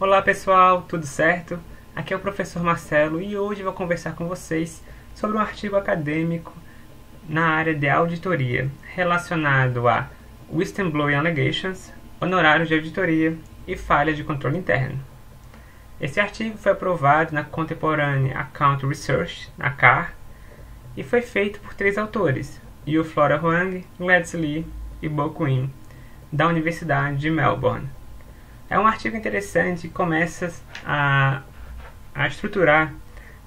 Olá pessoal, tudo certo? Aqui é o professor Marcelo e hoje vou conversar com vocês sobre um artigo acadêmico na área de auditoria relacionado a Whistleblowing Allegations, honorários de auditoria e falhas de controle interno. Esse artigo foi aprovado na Contemporary Account Research, na CAR, e foi feito por 3 autores, Yu Flora Huang, Gladys Lee e Bo Quinn, da Universidade de Melbourne. É um artigo interessante que começa a estruturar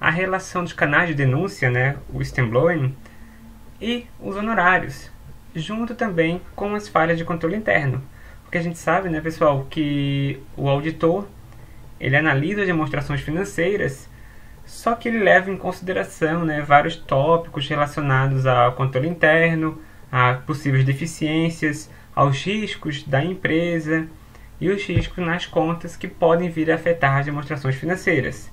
a relação dos canais de denúncia, o whistleblowing, e os honorários, junto também com as falhas de controle interno. Porque a gente sabe, pessoal, que o auditor ele analisa as demonstrações financeiras, só que ele leva em consideração vários tópicos relacionados ao controle interno, a possíveis deficiências, aos riscos da empresa e os riscos nas contas que podem vir a afetar as demonstrações financeiras.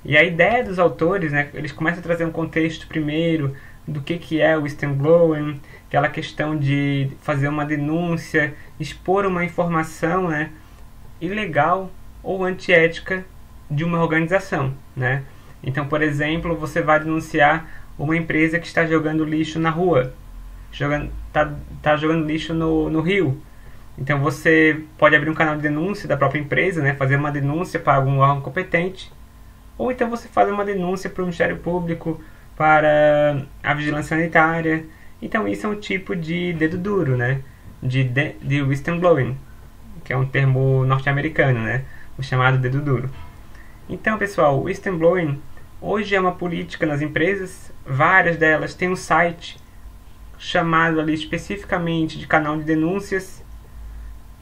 E a ideia dos autores, eles começam a trazer um contexto primeiro do que é o whistleblowing, aquela questão de fazer uma denúncia, expor uma informação ilegal ou antiética de uma organização. Então, por exemplo, você vai denunciar uma empresa que está jogando lixo na rua, está jogando lixo no rio. Então você pode abrir um canal de denúncia da própria empresa, fazer uma denúncia para algum órgão competente, ou então você faz uma denúncia para o Ministério Público, para a Vigilância Sanitária. Então isso é um tipo de dedo duro, de whistleblowing, que é um termo norte-americano, o chamado dedo duro. Então, pessoal, o whistleblowing hoje é uma política nas empresas, várias delas têm um site chamado ali especificamente de canal de denúncias.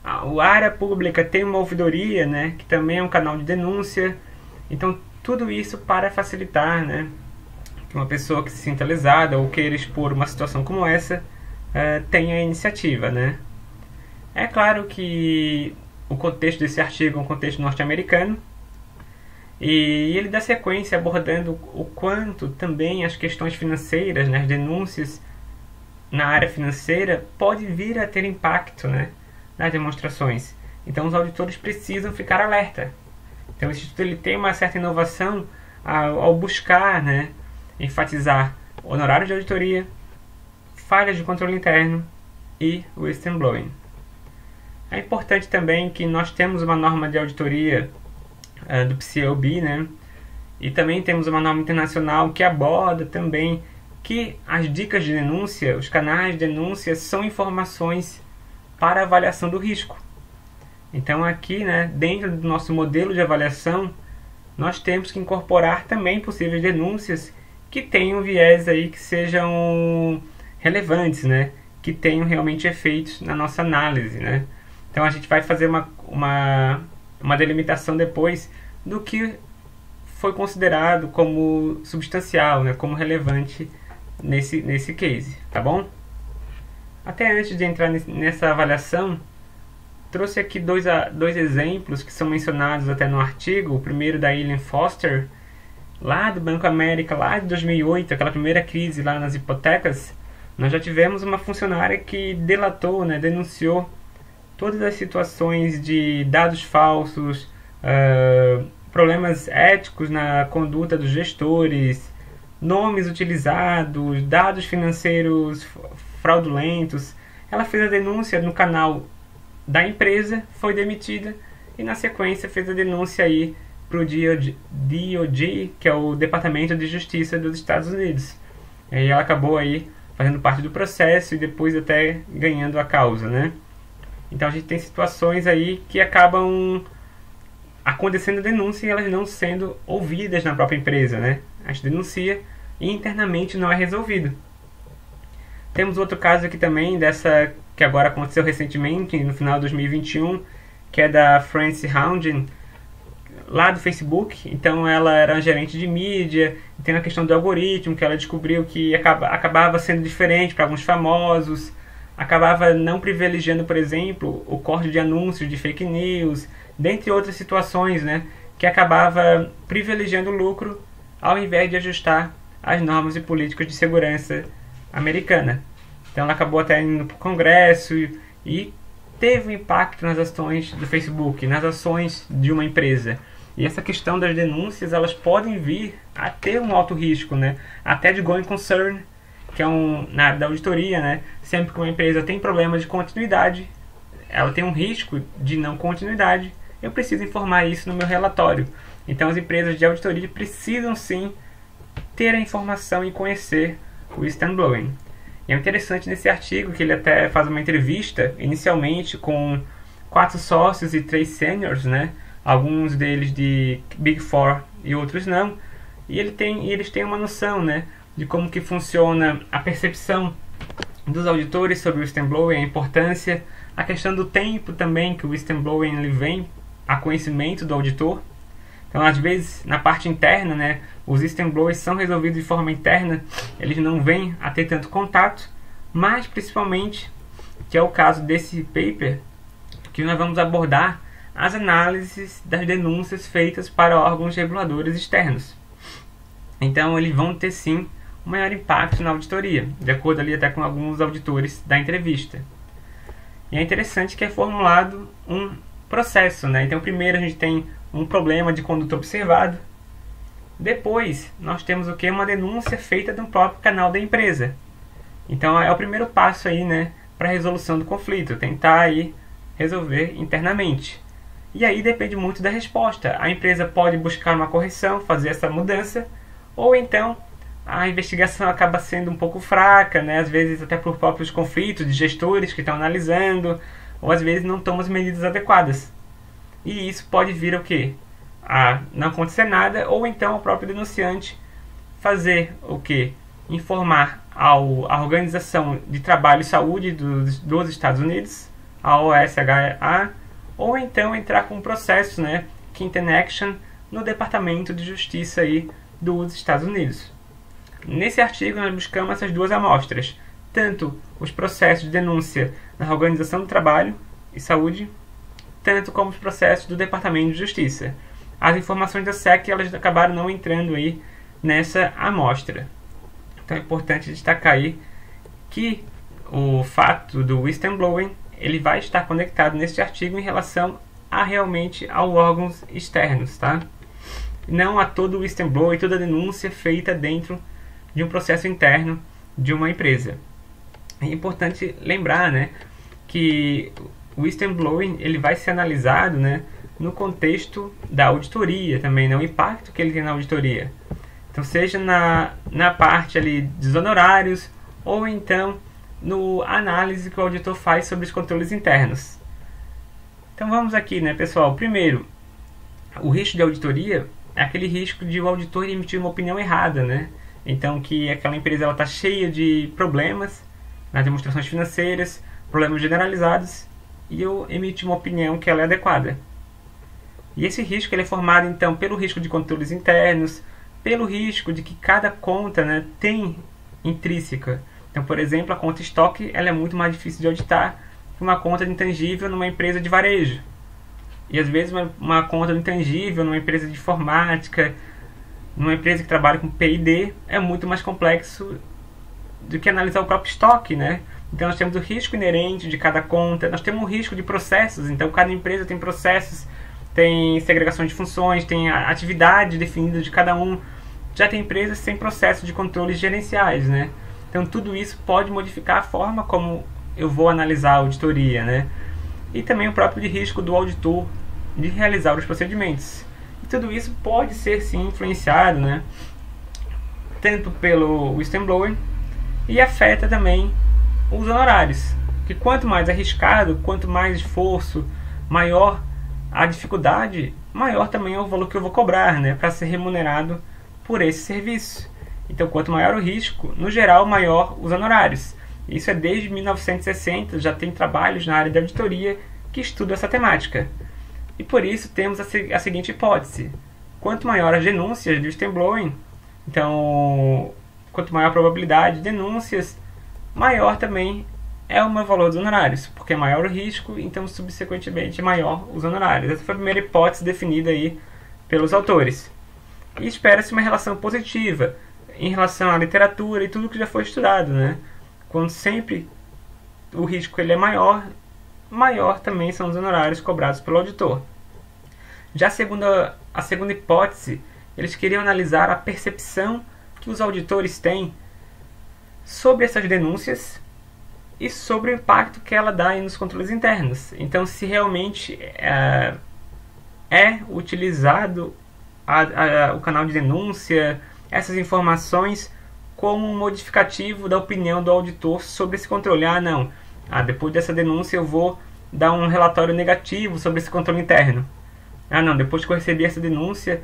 A área pública tem uma ouvidoria, que também é um canal de denúncia. Então, tudo isso para facilitar, que uma pessoa que se sinta lesada ou queira expor uma situação como essa tenha a iniciativa, É claro que o contexto desse artigo é um contexto norte-americano e ele dá sequência abordando o quanto também as questões financeiras, as denúncias na área financeira pode vir a ter impacto, nas demonstrações. Então os auditores precisam ficar alerta. Então o Instituto ele tem uma certa inovação ao buscar enfatizar honorários de auditoria, falhas de controle interno e whistleblowing. É importante também que nós temos uma norma de auditoria do PCAOB, e também temos uma norma internacional que aborda também que as dicas de denúncia, os canais de denúncia são informações para avaliação do risco. Então aqui, dentro do nosso modelo de avaliação, nós temos que incorporar também possíveis denúncias que tenham viés aí que sejam relevantes, que tenham realmente efeitos na nossa análise, Então a gente vai fazer uma delimitação depois do que foi considerado como substancial, como relevante nesse case, tá bom? Até antes de entrar nessa avaliação, trouxe aqui dois exemplos que são mencionados até no artigo. O primeiro da Eileen Foster, lá do Banco América, lá de 2008, aquela primeira crise lá nas hipotecas. Nós já tivemos uma funcionária que delatou, denunciou todas as situações de dados falsos, problemas éticos na conduta dos gestores, nomes utilizados, dados financeiros fraudulentos. Ela fez a denúncia no canal da empresa, foi demitida e na sequência fez a denúncia aí para o DOJ, que é o Departamento de Justiça dos Estados Unidos. E ela acabou aí fazendo parte do processo e depois até ganhando a causa, Então a gente tem situações aí que acabam acontecendo denúncia e elas não sendo ouvidas na própria empresa, A gente denuncia e internamente não é resolvido. Temos outro caso aqui também, dessa que agora aconteceu recentemente, no final de 2021, que é da Frances Haugen, lá do Facebook. Então ela era gerente de mídia, e tem a questão do algoritmo, que ela descobriu que acabava sendo diferente para alguns famosos, acabava não privilegiando, por exemplo, o corte de anúncios de fake news, dentre outras situações, que acabava privilegiando o lucro ao invés de ajustar as normas e políticas de segurança americana. Então ela acabou até indo para o Congresso e teve um impacto nas ações do Facebook, nas ações de uma empresa. E essa questão das denúncias, elas podem vir a ter um alto risco, né? Até de going concern, que é na área da auditoria, né? Sempre que uma empresa tem problema de continuidade, ela tem um risco de não continuidade, eu preciso informar isso no meu relatório. Então as empresas de auditoria precisam sim ter a informação e conhecer o whistleblowing. E é interessante nesse artigo que ele até faz uma entrevista, inicialmente com 4 sócios e 3 seniors, né? Alguns deles de Big Four e outros não. E eles têm uma noção, né, de como que funciona a percepção dos auditores sobre o whistleblowing, a importância, a questão do tempo também que o whistleblowing ele vem a conhecimento do auditor. Então, às vezes, na parte interna, né, os whistleblowers são resolvidos de forma interna, eles não vêm a ter tanto contato, mas principalmente, que é o caso desse paper, que nós vamos abordar as análises das denúncias feitas para órgãos reguladores externos. Então, eles vão ter sim um maior impacto na auditoria, de acordo ali até com alguns auditores da entrevista. E é interessante que é formulado um processo, né? Então, primeiro a gente tem um problema de conduta observado. Depois, nós temos o que? Uma denúncia feita no próprio canal da empresa. Então, é o primeiro passo aí, né, para a resolução do conflito, tentar aí resolver internamente. E aí depende muito da resposta. A empresa pode buscar uma correção, fazer essa mudança, ou então a investigação acaba sendo um pouco fraca, né? Às vezes até por próprios conflitos de gestores que estão analisando, ou às vezes não tomam as medidas adequadas. E isso pode vir ao quê? A não acontecer nada, ou então o próprio denunciante fazer o quê? Informar à Organização de Trabalho e Saúde dos Estados Unidos, a OSHA, ou então entrar com um processo, né, Contempt Action, no Departamento de Justiça aí dos Estados Unidos. Nesse artigo nós buscamos essas duas amostras, tanto os processos de denúncia na Organização do Trabalho e Saúde, tanto como os processos do Departamento de Justiça. As informações da SEC elas acabaram não entrando aí nessa amostra. Então é importante destacar aí que o fato do whistleblowing ele vai estar conectado neste artigo em relação a realmente aos órgãos externos, tá? Não a todo o whistleblower e toda denúncia feita dentro de um processo interno de uma empresa. É importante lembrar, né, que o whistleblowing ele vai ser analisado, né, no contexto da auditoria também, né, o impacto que ele tem na auditoria. Então, seja na parte ali dos honorários ou então no análise que o auditor faz sobre os controles internos. Então vamos aqui, né, pessoal. Primeiro, o risco de auditoria é aquele risco de o auditor emitir uma opinião errada, né? Então que aquela empresa está cheia de problemas nas demonstrações financeiras, problemas generalizados, e eu emito uma opinião que ela é adequada. E esse risco ele é formado então pelo risco de controles internos, pelo risco de que cada conta, né, tem intrínseca. Então, por exemplo, a conta estoque ela é muito mais difícil de auditar que uma conta de intangível numa empresa de varejo. E às vezes uma conta de intangível numa empresa de informática, numa empresa que trabalha com P&D, é muito mais complexo do que analisar o próprio estoque, né? Então nós temos o risco inerente de cada conta, nós temos o risco de processos, então cada empresa tem processos, tem segregação de funções, tem a atividade definida de cada um. Já tem empresas sem processo de controles gerenciais, né? Então tudo isso pode modificar a forma como eu vou analisar a auditoria, né? E também o próprio de risco do auditor de realizar os procedimentos. E tudo isso pode ser sim influenciado, né, tanto pelo whistleblowing e afeta também os honorários. Que quanto mais arriscado, quanto mais esforço, maior a dificuldade, maior também é o valor que eu vou cobrar, né, para ser remunerado por esse serviço. Então, quanto maior o risco, no geral, maior os honorários. Isso é desde 1960, já tem trabalhos na área de auditoria que estudam essa temática. E por isso temos a seguinte hipótese. Quanto maior as denúncias de whistleblowing, então, quanto maior a probabilidade de denúncias, maior também é o meu valor dos honorários. Porque é maior o risco, então, subsequentemente, maior os honorários. Essa foi a primeira hipótese definida aí pelos autores. E espera-se uma relação positiva em relação à literatura e tudo que já foi estudado, né? Quando sempre o risco ele é maior, maior também são os honorários cobrados pelo auditor. Já a segunda hipótese, eles queriam analisar a percepção que os auditores têm sobre essas denúncias e sobre o impacto que ela dá nos controles internos. Então, se realmente é utilizado o canal de denúncia, essas informações, como um modificativo da opinião do auditor sobre esse controle. Depois dessa denúncia eu vou dar um relatório negativo sobre esse controle interno. Depois que eu recebi essa denúncia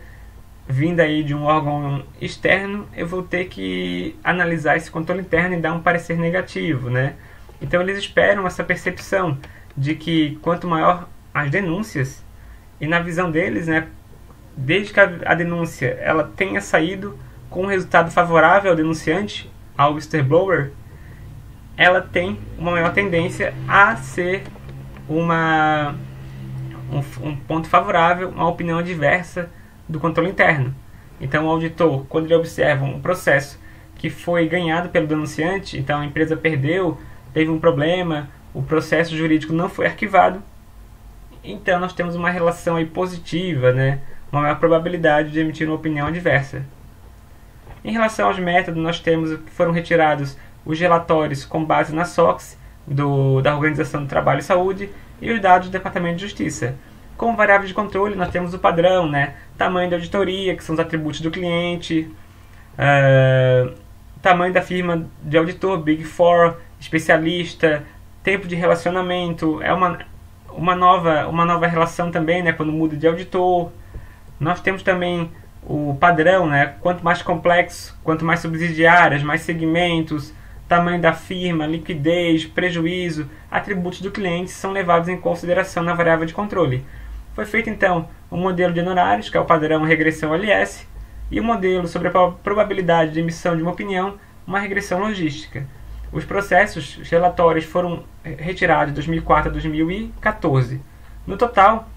vinda aí de um órgão externo, eu vou ter que analisar esse controle interno e dar um parecer negativo, né? Então eles esperam essa percepção de que quanto maior as denúncias, e na visão deles, né, desde que a denúncia ela tenha saído com um resultado favorável ao denunciante, ao whistleblower, ela tem uma maior tendência a ser um ponto favorável, uma opinião adversa do controle interno. Então o auditor, quando ele observa um processo que foi ganhado pelo denunciante, então a empresa perdeu, teve um problema, o processo jurídico não foi arquivado, então nós temos uma relação aí positiva, né? Uma maior probabilidade de emitir uma opinião adversa. Em relação aos métodos, nós temos que foram retirados os relatórios com base na SOX, da Organização do Trabalho e Saúde, e os dados do Departamento de Justiça. Como variáveis de controle, nós temos o padrão, né? Tamanho da auditoria, que são os atributos do cliente, tamanho da firma de auditor, Big Four, especialista, tempo de relacionamento, é uma nova relação também, né? Quando muda de auditor. Nós temos também o padrão, né? Quanto mais complexo, quanto mais subsidiárias, mais segmentos, tamanho da firma, liquidez, prejuízo, atributos do cliente são levados em consideração na variável de controle. Foi feito então um modelo de honorários, que é o padrão regressão LS, e um modelo sobre a probabilidade de emissão de uma opinião, uma regressão logística. Os processos, os relatórios foram retirados de 2004 a 2014. No total,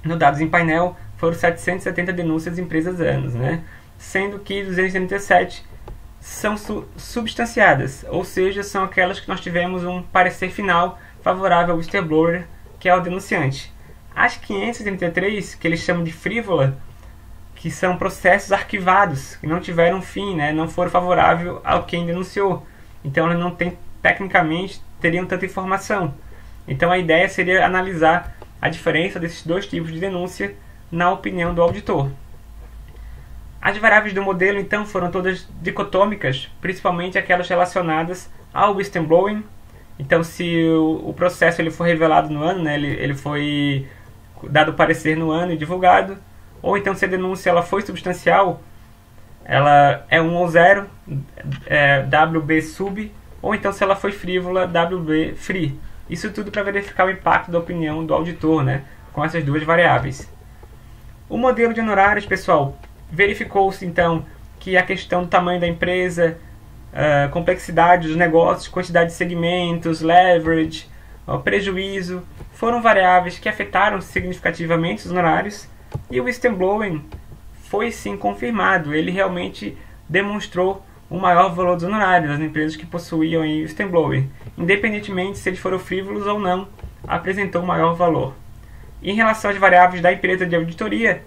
no dados em painel, foram 770 denúncias de empresas anos, né? Sendo que 237 são substanciadas, ou seja, são aquelas que nós tivemos um parecer final favorável ao whistleblower, que é o denunciante. As 533, que eles chamam de frívola, que são processos arquivados, que não tiveram fim, né? Não foram favoráveis ao quem denunciou. Então, elas não têm, tecnicamente, teriam tanta informação. Então, a ideia seria analisar a diferença desses dois tipos de denúncia na opinião do auditor. As variáveis do modelo, então, foram todas dicotômicas, principalmente aquelas relacionadas ao whistleblowing. Então, se o processo ele for revelado no ano, né, ele foi dado parecer no ano e divulgado, ou então se a denúncia ela foi substancial, ela é 1 ou 0, WB sub, ou então se ela foi frívola, WB free. Isso tudo para verificar o impacto da opinião do auditor, né, com essas duas variáveis. O modelo de honorários, pessoal, verificou-se então que a questão do tamanho da empresa, complexidade dos negócios, quantidade de segmentos, leverage, prejuízo, foram variáveis que afetaram significativamente os honorários, e o whistleblowing foi sim confirmado. Ele realmente demonstrou um maior valor dos honorários das empresas que possuíam whistleblowing, independentemente se eles foram frívolos ou não, apresentou um maior valor. Em relação às variáveis da empresa de auditoria,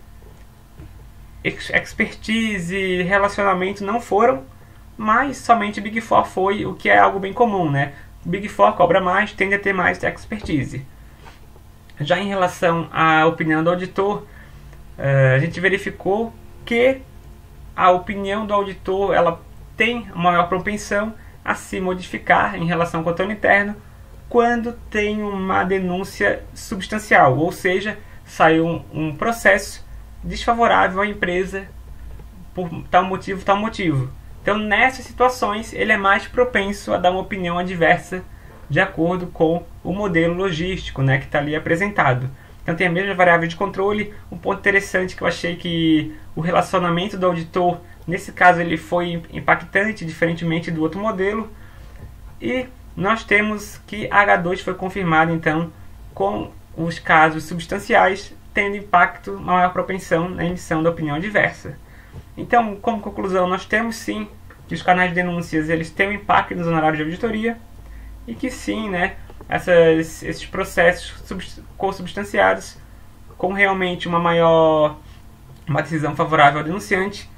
expertise e relacionamento não foram, mas somente Big Four foi, o que é algo bem comum, né? Big Four cobra mais, tende a ter mais expertise. Já em relação à opinião do auditor, a gente verificou que a opinião do auditor ela tem uma maior propensão a se modificar em relação ao controle interno quando tem uma denúncia substancial, ou seja, saiu um processo desfavorável à empresa por tal motivo, tal motivo. Então, nessas situações, ele é mais propenso a dar uma opinião adversa de acordo com o modelo logístico, né, que está ali apresentado. Então, tem a mesma variável de controle. Um ponto interessante que eu achei que o relacionamento do auditor, nesse caso, ele foi impactante, diferentemente do outro modelo. E nós temos que H2 foi confirmado, então, com os casos substanciais, tendo impacto, uma maior propensão na emissão da opinião adversa. Então, como conclusão, nós temos sim que os canais de denúncias eles têm um impacto nos honorários de auditoria e que sim, né, esses processos consubstanciados com realmente uma decisão favorável ao denunciante,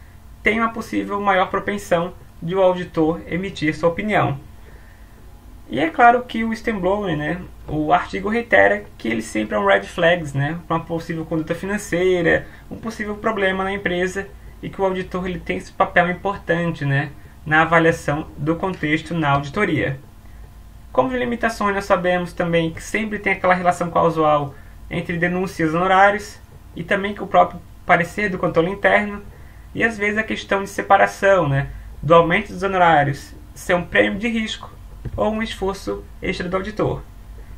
tem uma possível maior propensão de o auditor emitir sua opinião. E é claro que o whistleblower, né, o artigo reitera que ele sempre é um red flags, né, para uma possível conduta financeira, um possível problema na empresa, e que o auditor ele tem esse papel importante, né, na avaliação do contexto na auditoria. Como de limitações, nós sabemos também que sempre tem aquela relação causal entre denúncias e honorários, e também que o próprio parecer do controle interno, e às vezes a questão de separação, né, do aumento dos honorários ser um prêmio de risco ou um esforço extra do auditor.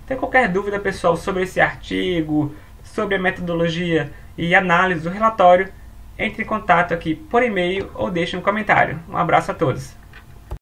Tem qualquer dúvida, pessoal, sobre esse artigo, sobre a metodologia e análise do relatório, entre em contato aqui por e-mail ou deixe um comentário. Um abraço a todos.